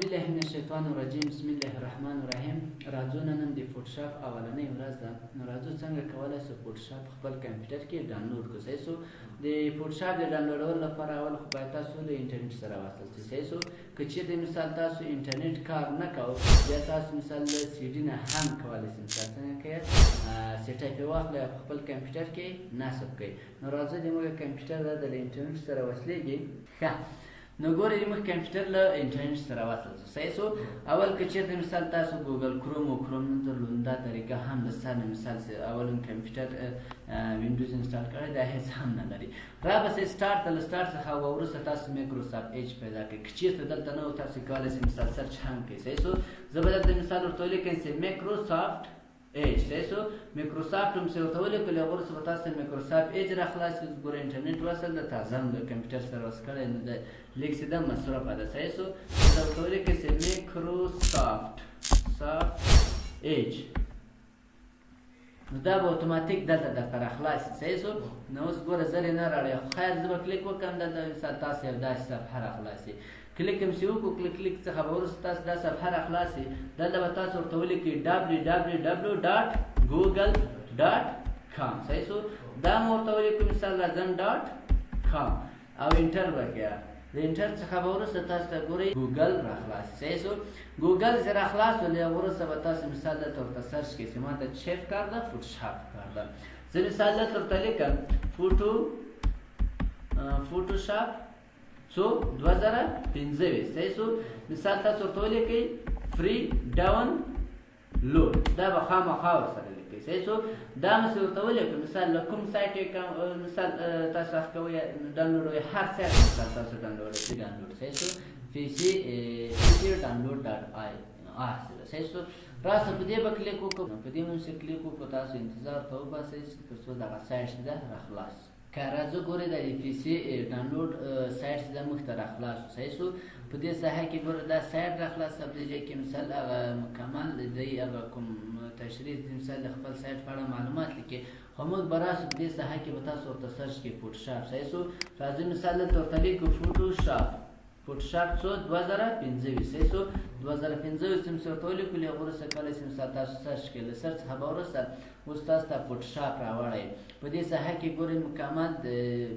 بالله من الشیطان الرجیم. بسم الله الرحمن الرحیم. راځو نن د فوټوشاپ اولنۍ ورځ ده. راځو څنګه کولی شو فوټوشاپ خپل کمپیوټر کې ډاونلوډ کړو. صحیح شو. د فوټوشاپ د ډاونلوډولو لپاره اول خو باید تاسو د انټرنیټ سره وصل شئ. صحیح شو. که چیرته مثال تاسو انټرنیټ کار نه کوو یا تاسو مثال د سی ډي نه هم کولی شئ مثال څنګه کوئ سیټ اپ یې واخلئ خپل کمپیوټر کې نصب کړئ. نو راځئ زموږ کمپیوټر دا د انټرنیټ سره وصلېږي. ښه نو ګورئ زموږ کمپیوټر له انټرنیټ سره وصل شو. صحیح شو. اول که چېرته مثال تاسو ګوګل کروم او کروم نه درلود دا طریقه هم د سر نه مثال اول کمپیوټر وینډوز انسټال کړی دا هېڅ هم نه لري. را به سئ سټارټ ته له سټارټ څخه وروسته تاسو مایکروسافټ ایج پیدا کړئ. که چېرته دلته نه و تاسو کولی شئ مثال سرچ هم کړئ. صحیح شو. زه به دلته مثال ورته ولیکم چې مایکروسافټ ایج. صحیح شو. مایکروسافټ هم چې ورته ولیکل هغه وروسته به تاسو مایکروسافټ ایج را خلاص کړئ. ګوره انټرنیټ وصل ده تازه هم د کمپیوټر سره وصل کړی نو د لیک سیده مصرفه ده. صحیح شو. زه ورته ولیکم چې مایکروسافټ ایج نو دا به اتوماتیک دلته درته را خلاص شي. صحیح شو. نو اوس ګوره زر یې نه راړی خو خیر زه به کلیک وکړم دلته مثال تاسو یو داسې صفحه را خلاصي. کلیک هم چې وکړو کلیک څخه به وروسته تاسو دا صفحه را خلاصي. دلته به تاسو ورته ولیکئ www.google.com. صحیح شو. دا مو ورته ولیکو مثال راځم .com او انټر به کړئ. د انټر څخه به وروسته تاسو ته ګورئ ګوګل را خلاص. صحیح شو. ګوګل چې را خلاص ول وروسته به تاسو مثال دلته ورته سرچ کړئ چې ماته چیف کار ده فوټوشاپ کار ده. زه مثال دلته ورته لیکم فوټوشاپ څو 2015. صحیح شو. مثال تاسو ورته ولیکئ فری ډاونلوډ دا به خامخا ورسره لیکئ. صحیح شو. دا مې ورته ولیکم مثال له کوم سایټ مثال تاسو اخ کوئ ډاونلوډوئ هر سایټ مثال تاسو ډاونلوډوئ ډاونلوډ. صحیح شو. PC download.ir. صحیح شو. راسه په دې به کلیک وکړو. په دې باندې کلیک وکړو تاسو انتظار ته وباسئ تر څو دغه سایټ چې ده را خلاص. که راځو ګورئ د PC ډاونلوډ سایټ چې ده موږ ته را خلاص شو. صحیح شو. په دې ساحه کې ګوره دا سایټ را خلاص په دې ځای کې مثال هغه مکمل دی هغه کوم تشریح مثال د خپل سایټ په اړه معلومات لیکي خو موږ به راسو په دې ساحه کې به تاسو ورته سرچ کړئ فوټوشاپ. صحیح شو. راځئ مثال دلته ورته لیکو فوټوشاپ څو 2015. صحیح شو. 2015 چې موږ ورته ولیکلو هغه وروسته کولی شئ مثال تاسو سرچ کړئ. له سرچ څخه به وروسته اوس تاسو ته فوټوشاپ راوړی. په دې ساحه کې ګورئ مکمل د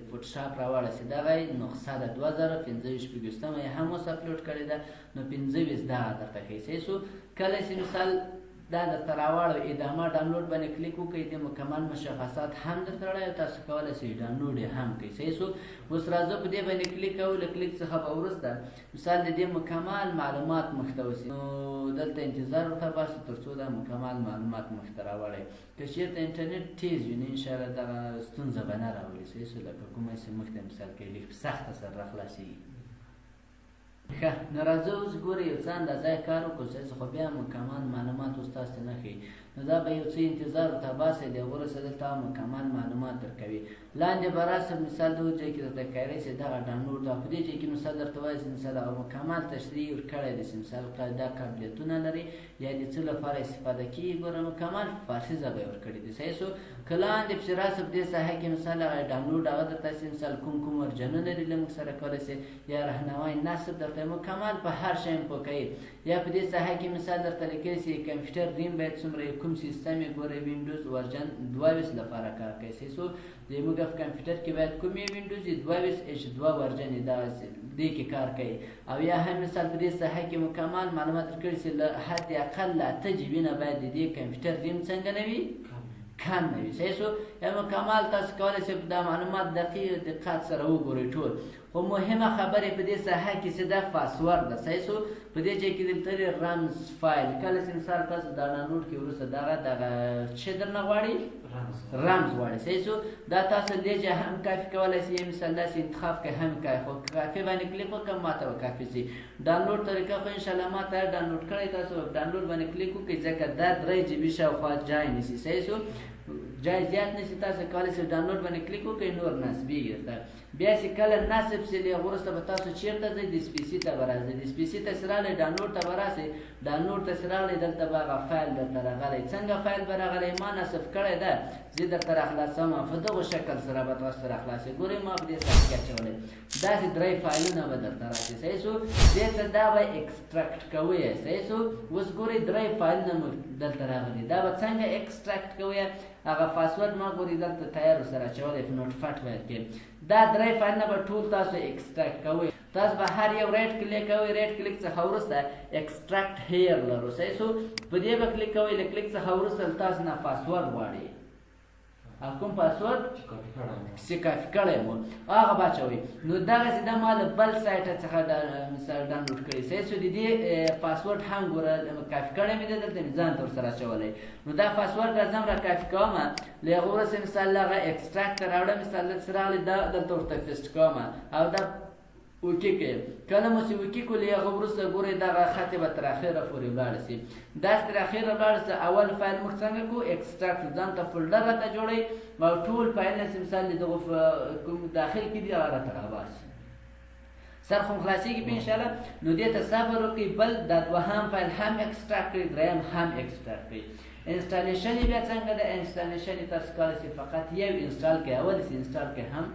فوټوشاپ راوړی چې دغه نسخه ده 2015 شپږویشتمه یې هم اوس اپلوډ کړې ده نو 25 دغه درته ښیي. صحیح شو. کله چې مثال دا درته راوړی ادامه ډاونلوډ باندې کلیک وکړئ د مکمل مشخصات هم درته راوړی او تاسو کولی شئ ډاونلوډ یې هم کړئ. صحیح شو. اوس راځو په دې باندې کلیک کوو. له کلیک څخه به وروسته مثال د دې مکمل معلومات مخته وشي نو دلته انتظار ورته باسو تر څو دا مکمل معلومات مخته راوړی. که چېرته انټرنیټ تیز وي نو انشاءالله دغه ستونزه به نه راولي. صحیح شو. لکه کومه چې مخته مثال کې لیک په سخته سره راخلاصېږي. ښه نو راځه اوس ګورئ یو څه اندازه یې کار وکړو. صحیح خو بیا مکمل معلومات اوس تاسو ته نه ښیي نو دا به یو څه انتظار ورته باسئ د وروسته دلته مکمل معلومات درکوي. لاندې به راسه مثال دغه ځای کې درته ښکاري چې دغه ډاونلوډ ده. په دې ځای کې مثال درته وایي چې مثال هغه مکمل تشریح ورکړی دی چې مثال دا قابلیتونه لري یا د څه لپاره استفاده کېږي ګوره مکمل فارسي ژبه یې ورکړې دي. صحیح شو. که لاندې پسې راسه په دې ساحه کې مثال هغه ډاونلوډ هغه درته چې مثال کوم ورجنونه لري له موږ سره کولی شئ یا رهنمای نصب درته مکمل په هر شی پوه کوي. یا په دې ساحه کې مثال درته لیکلی چې کمپیوټر ریم باید څومره کوم سیستم یې ګوره وینډوز ورژن 22 لپاره کار کوي. صحیح شو. زموږ په کمپیوټر کې باید کوم یې وینډوز 22H2 ورژن یې دې کې کار کوي. او یا هم مثال په دې ساحه کې مکمل معلومات درکړي چې له حد اقل 8 GB نه باید د دې کمپیوټر ریم څنګه نه وي کم نه وي. صحیح شو. یا مکمل تاسو کولی شئ دا معلومات دقت سره وګورئ ټول. خو مهمه خبرې په دې ساحه کې چې دا پاسورډ ده. صحیح شو. په دې ځای کې دلته رمز فایل کله چې مثال تاسو دا ډاونلوډ کړئ وروسته دغه څه درنه غواړي رمز غواړي. صحیح شو. دا تاسو دې ځای هم کافي کولی شئ مثال داسې انتخاب کړئ هم کافي خو کافي باندې کلیک وکړم ماته به کافي شي. ډاونلوډ طریقه خو انشاءالله ما ته ډاونلوډ کړی تاسو ډاونلوډ باندې کلیک وکړئ ځکه دا 3 GB شاوخوا جای نیسي. صحیح شو. جایزیات نشي تاسو کولای شئ ډاونلوډ باندې کلیک وکړئ نور نصبیږي درته بیا چې کله نصب سي له هغه وروسته به تاسو چیرته ځئ د سپیسي ته به راځئ د سپیسي ته چې راغلی ډاونلوډ ته به راسئ ډاونلوډ ته چې راغلی دلته به هغه فایل درته راغلی څنګه فایل به راغلی ما نصب کړی ده زه درته راخلاصوم په دغو شکل سره به تاسو ته راخلاصوي ګورئ ما په دې سره کې اچولی داسې درې فایلونه به درته راشي صحیح شو دې ته دا به ایکسټراکټ کوئ صحیح شو اوس ګورئ درې فایلونه مو دلته راغلي دا به څنګه ایکسټراکټ کوئ هغه پاسورډ ما ګورئ دلته تیار ورسره اچولی په نوټ فټ فایل کې دا درې فایلونه به ټول تاسو ایکسټراکټ کوئ تاسو به هر یو رایټ کلیک کوئ رایټ کلیک څخه وروسته ایکسټراکټ هیر لرو صحیح شو په دې به کلیک کوئ له کلیک څخه وروسته تاسو نه پاسورډ غواړي او کوم پاسورډ چې کافي کړی مو هغه به اچوئ نو دغسې دا ما له بل سایټه څخه مثال ډاونلوډ کړی صحیح شو د دې پاسورډ هم ګوره کافي کړی مې دی دلته مې ځان ته ورسره اچولی نو دا پاسورډ راځم را کافي کوم له هغه وروسته مثال هغه ایکسټراکټ ته راوړم مثال دلته راغلی دا دلته ورته پیسټ کوم او دا وکې کې کله مو چې وکې کړو له هغه وروسته ګورئ دغه خط به تر اخره پورې ولاړه شي داسې تر اخره ولاړه شي اول فایل موږ څنګه کړو ایکسټراکټ ځان ته فولډر راته جوړوئ او ټول فایلونه چې مثال د دغو کوم داخل کې دي هغه راته راباسي سر خو خلاصېږي په انشاءالله نو دې ته صبر وکړئ بل دا دوهم فایل هم ایکسټراکټ کړئ دریم هم ایکسټراکټ کړئ انسټالیشن یې بیا څنګه ده انسټالیشن یې تاسو کولی شئ فقط یو انسټال کړئ اول چې انسټال کړئ هم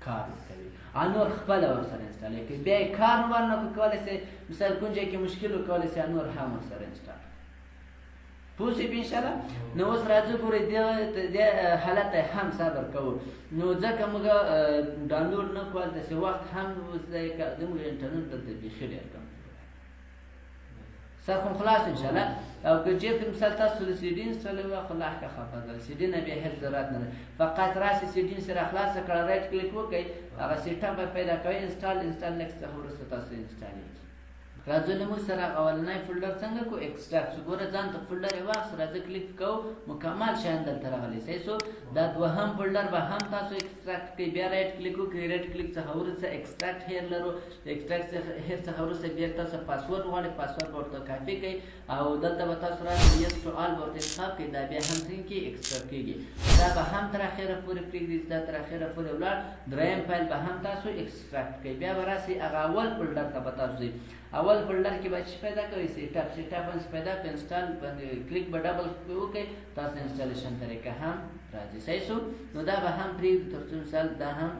کار کوي انور خپله ورسره انسټال کړئ بیا یې کار ورنه کړو کولی شئ مثال کوم ځای کې مشکل و کولی شئ انور هم ورسره انسټال پوه شئ په انشاءالله نو اوس راځو ګورئ دې حالت ته هم صبر کوو نو ځکه موږ ډاونلوډ نه کړو هلته چې وخت هم زموږ انټرنټ دلته بیخي ډېر کم سر خو خلاص انشاءالله او که چېرته مثال تاسو د سی ډي انسټالوي خو لا ښه خفه ده سی ډي نه بیا هېڅ ضرورت نه ده فقط راسئ سی ډي سره خلاصه کړه رایټ کلیک وکړئ هغه سیټ اپ به پیدا کوئ انسټال نیکسټ څخه وروسته تاسو انسټالېږي راځو له موږ سره اولنی فولډر څنګه کو ایکسټراکټ شو ګوره ځان ته فولډر یې واخیست راځه کلیک کوو مکمل شیان دلته راغلی صحیح شو دا دوهم فولډر به هم تاسو ایکسټراکټ کړئ بیا رایټ کلیک وکړئ رایټ کلیک څخه وروسته ایکسټراکټ هیر لرو ایکسټراکټ هیر څخه وروسته بیا تاسو پاسورډ غواړئ پاسورډ به ورته کافي کړئ او دلته به تاسو راشئ یس ټو آل به ورته انتخاب کړئ دا بیا هم څنګه کېږي ایکسټراکټ کېږي دا به هم تر اخره پورې پرېږدئ دا تر اخره پورې ولاړ دریم فایل به هم تاسو ایکسټراکټ کړئ بیا به راسئ هغه اول فولډر ته به تاسو ځئ اول فولډر کې به چې پیدا کوئ سیټ اپ باندې پیدا کړئ انسټال باندې کلیک به ډبل وکړئ تاسو انسټالیشن طریقه هم راځي صحیح شو نو دا به هم پرېږدو تر څو مثال دا هم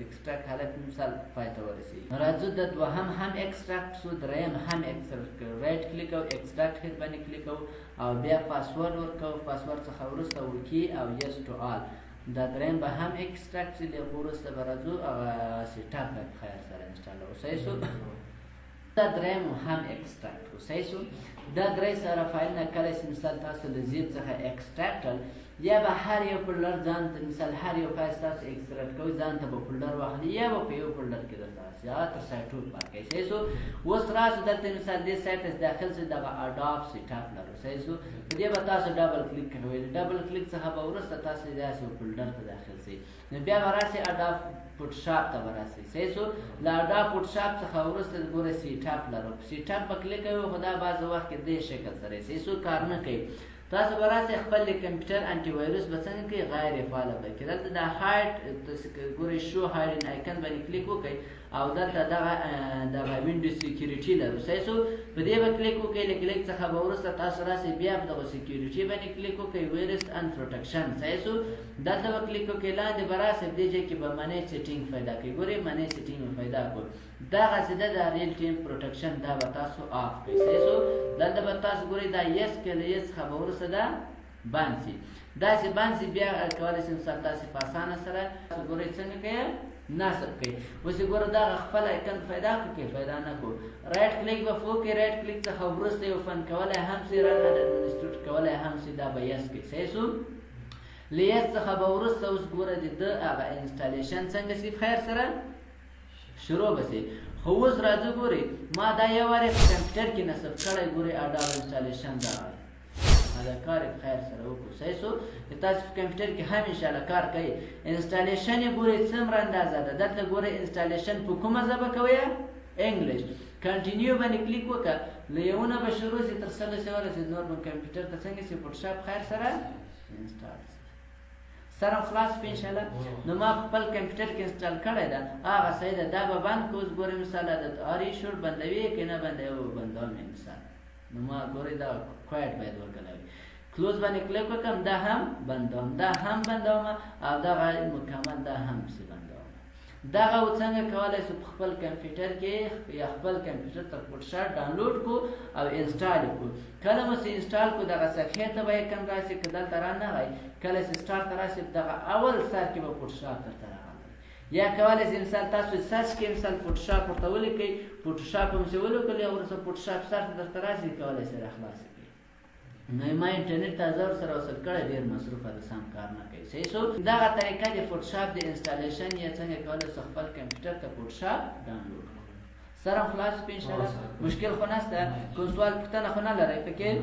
ایکسټراکټ حالت مثال پای ته ورسېږي راځو د دوهم هم ایکسټراکټ شو دریم هم ایکسټراکټ کړو رایټ کلیک او ایکسټراکټ هیر باندې کلیک کوو او بیا پاسورډ ورکوو پاسورډ څخه وروسته اوکې او یس ټو آل دا دریم به هم ایکسټراکټ شي له وروسته به راځو هغه سیټ اپ به خیر سره انسټالوو صحیح شو دا دریم هم ایکسټراکټ کړو صحیح شو دا درې سره فایلونه کله چې مثال تاسو له زیب څخه ایکسټراکټ کړل یا به هر یو فولډر ځان ته مثال هر یو فایل تاسو ایکسټراکټ کوئ ځان ته به فولډر واخلي یا به په یو فولډر کې درته راشي یا تر سایټ ټول پاک کوئ صحیح شو اوس راسو دلته مثال دې سایټ ته داخل شئ دغه اډاپ سیټ اپ لرو صحیح شو په دې به تاسو ډبل کلیک کوئ ډبل کلیک څخه به وروسته تاسو داسې یو فولډر ته داخل شئ نو بیا به راسئ اډاپ فوټوشاپ ته به راسئ صحیح شو له اډاپ فوټوشاپ څخه وروسته ګوره سیټ اپ لرو سیټ اپ به کلیک کوئ خو دا بعض وخت کې دې شکل سره صحیح شو کار نه کوي تاسو به راسئ خپل کمپیوټر انټي وایرس به څنګه کوئ غیر فعاله به کړئ دلته دا هایډ ګورئ شو هایډ آیکن باندې کلیک وکړئ او دلته دغه وینډو سیکیورټي لرو صحیح شو په دې به کلیک وکړئ له کلیک څخه به وروسته تاسو راسئ بیا په دغه سیکیورټي باندې کلیک وکړئ وایرس اند پروټکشن صحیح شو دلته به کلیک وکړئ لاندې به راسئ دې ځای کې به منیج سیټینګ پیدا کړئ ګورئ منیج سیټینګ مې پیدا کړو دغسې ده د ریل ټایم پروټکشن دا به تاسو آف کړئ صحیح شو دلته به تاسو ګورئ دا یس کې له یس څخه به وروسته دا بند شي داسې بند شي بیا کولی شئ مثال تاسې په اسانه سره ګورئ څنګه کوئ نصب کوي اوس یې ګوره دغه خپل ایکن پیدا کړو که پیدا نه کړو رایټ کلیک به وکړئ رایټ کلیک څخه وروسته یو فن کولی هم شي رن انسټیټیوټ کولی هم شي دا به یس کوي صحیح شو له یس څخه به وروسته اوس ګوره د ده هغه انسټالیشن څنګه شي خیر سره شروع به شي خو اوس راځو ګورئ ما دا یو وارې په کمپیوټر کې نصب کړی ګورئ اډاب انسټالیشن دا دا کار خیر سره وکړو صحیح شو تاسو په کمپیوټر کې هم انشاءالله کار کوئ انسټالیشن یې ګورئ څومره اندازه ده دلته ګورئ انسټالیشن په کومه ژبه کوئ انګلیش کنټینیو باندې کلیک وکړه له یوونه به شروع شي تر سلو ورسېد نور به کمپیوټر ته څنګه شي فوټوشاپ خیر سره انسټال شي سره خلاص په ان شاء الله. نو ما خپل کمپیوټر کې انسټال کړی ده هغه صحیح ده. دا به بند کوز ګورې مثال عادت آری شور بندوي که نه بندوي بندوم مثال. نو ما ګورې دا کوایټ باید ورکړی کلوز باندې کلیک وکړم دا هم بندوم دا هم بندوم او دغه مکمل دا هم پسې بندوم. دغه څنګه کولی شو په خپل کمپیوټر کې یا خپل کمپیوټر ته فوټوشاپ ډاونلوډ کو او انسټال کو. کله مو چې انسټال کو دغه صفحې ته به یې کوم راشي که دلته رانغی کله چې سټارټ ته راشي دغه اول سر کې به فوټوشاپ درته راغلی. یا کولی شئ مثال تاسو سرچ کې مثال فوټوشاپ ورته ولیکئ فوټوشاپ هم چې ولیکل یا وروسته فوټوشاپ سر ته درته راشي کولی شئ راخلاص کړئ. نو ما انټرنیټ ته زه ورسره وصل کړی ډېر مصروفه ده سم کار نه کوي. صحیح شو. دغه طریقه د فوټوشاپ د انسټالیشن یا څنګه کولی شو خپل کمپیوټر ته فوټوشاپ ډاونلوډ کړو. سره خلاص په انشاءالله مشکل خو نشته. کوم سوال پوښتنه خو نه لرئ فکر